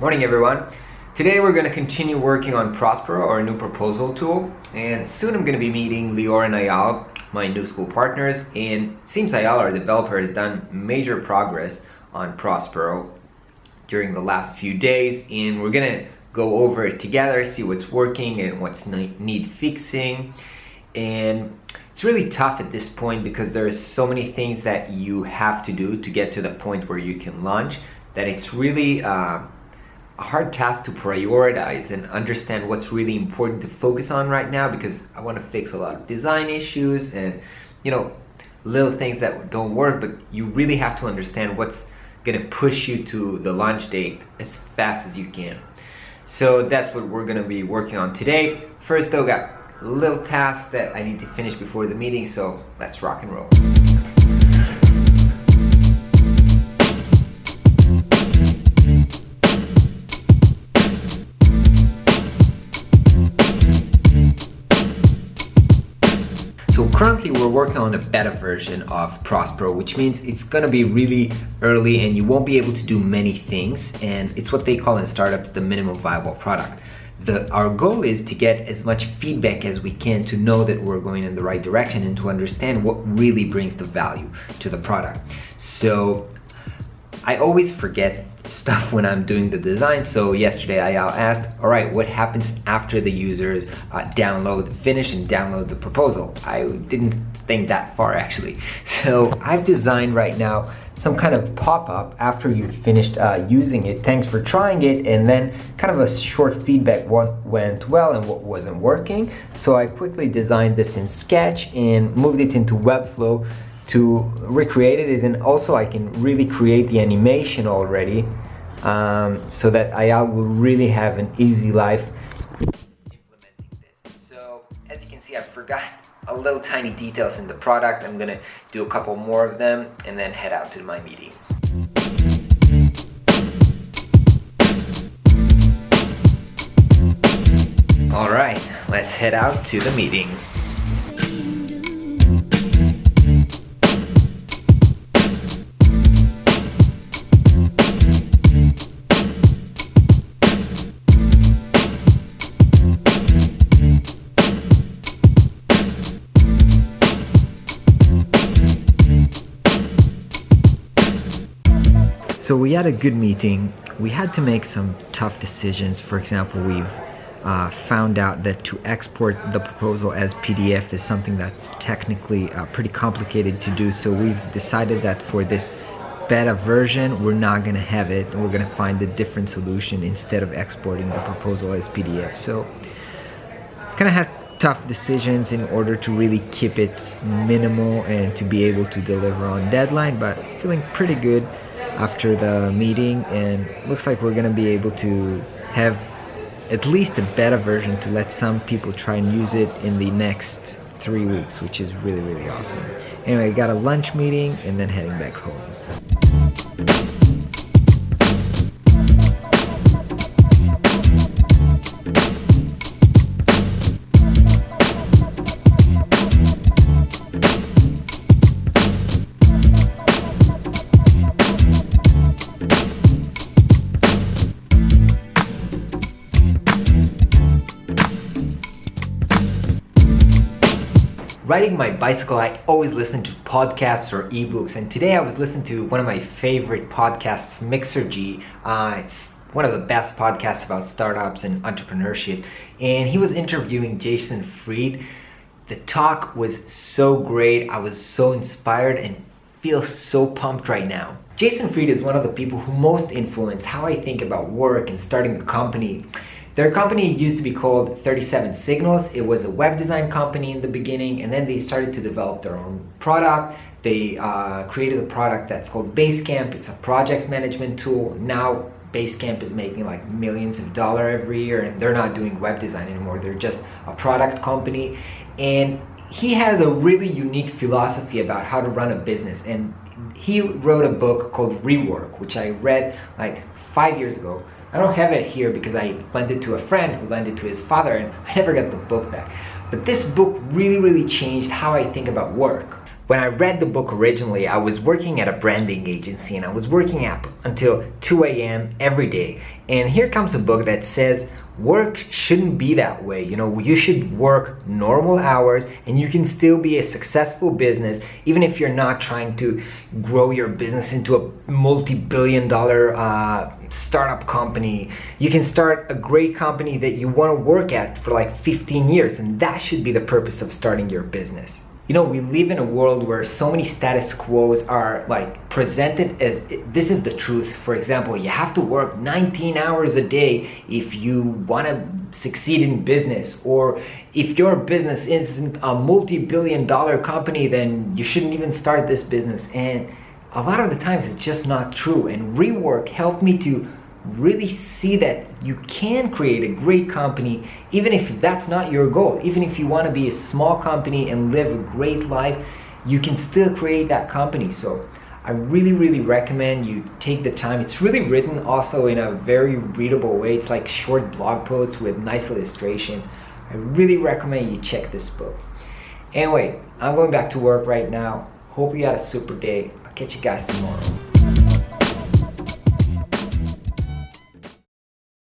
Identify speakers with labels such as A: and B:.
A: Morning everyone. Today we're going to continue working on Prospero, our new proposal tool, and soon I'm going to be meeting Lior and Ayal, my new school partners, and it seems Ayal, our developer, has done major progress on Prospero during the last few days, and we're going to go over it together, see what's working and what's need fixing. And it's really tough at this point because there's so many things that you have to do to get to the point where you can launch that it's really a hard task to prioritize and understand what's really important to focus on right now, because I want to fix a lot of design issues and little things that don't work, but you really have to understand what's going to push you to the launch date as fast as you can. So that's what we're going to be working on today. First though, got a little task that I need to finish before the meeting, so let's rock and roll. So currently we're working on a beta version of Prospero, which means it's going to be really early and you won't be able to do many things, and it's what they call in startups the minimum viable product. Our goal is to get as much feedback as we can to know that we're going in the right direction and to understand what really brings the value to the product. So I always forget stuff when I'm doing the design. So yesterday Ayal asked, all right, what happens after the users finish and download the proposal? I didn't think that far actually. So I've designed right now some kind of pop-up after you've finished using it. Thanks for trying it, and then kind of a short feedback, what went well and what wasn't working. So I quickly designed this in Sketch and moved it into Webflow to recreate it, and also I can really create the animation already so that Ayal will really have an easy life implementing this. So as you can see, I forgot a little tiny details in the product. I'm gonna do a couple more of them and then head out to my meeting. All right, let's head out to the meeting. So we had a good meeting. We had to make some tough decisions. For example, we've found out that to export the proposal as PDF is something that's technically pretty complicated to do. So we've decided that for this beta version, we're not gonna have it. We're gonna find a different solution instead of exporting the proposal as PDF. So kind of had tough decisions in order to really keep it minimal and to be able to deliver on deadline, but feeling pretty good after the meeting, and looks like we're gonna be able to have at least a beta version to let some people try and use it in the next 3 weeks, which is really, really awesome. Anyway, got a lunch meeting and then heading back home. Riding my bicycle, I always listen to podcasts or ebooks, and today I was listening to one of my favorite podcasts, Mixergy. It's one of the best podcasts about startups and entrepreneurship, and he was interviewing Jason Fried. The talk was so great. I was so inspired and feel so pumped right now. Jason Fried is one of the people who most influenced how I think about work and starting a company. Their company used to be called 37 Signals. It was a web design company in the beginning, and then they started to develop their own product. They created a product that's called Basecamp. It's a project management tool. Now Basecamp is making like millions of dollars every year, and they're not doing web design anymore. They're just a product company. And he has a really unique philosophy about how to run a business. And he wrote a book called Rework, which I read like 5 years ago. I don't have it here because I lent it to a friend who lent it to his father, and I never got the book back. But this book really changed how I think about work. When I read the book originally, I was working at a branding agency and I was working up until 2 a.m. every day. And here comes a book that says work shouldn't be that way. You know, you should work normal hours and you can still be a successful business even if you're not trying to grow your business into a multi-billion-dollar startup company. You can start a great company that you want to work at for like 15 years, and that should be the purpose of starting your business. You know, we live in a world where so many status quos are like presented as this is the truth. For example, you have to work 19 hours a day if you want to succeed in business, or if your business isn't a multi-billion-dollar company, then you shouldn't even start this business. And a lot of the times it's just not true. And Rework helped me to really see that you can create a great company even if that's not your goal. Even if you want to be a small company and live a great life, you can still create that company. So I really recommend you take the time. It's really written also in a very readable way. It's like short blog posts with nice illustrations. I really recommend you check this book. Anyway, I'm going back to work right now. Hope you had a super day. I'll catch you guys tomorrow.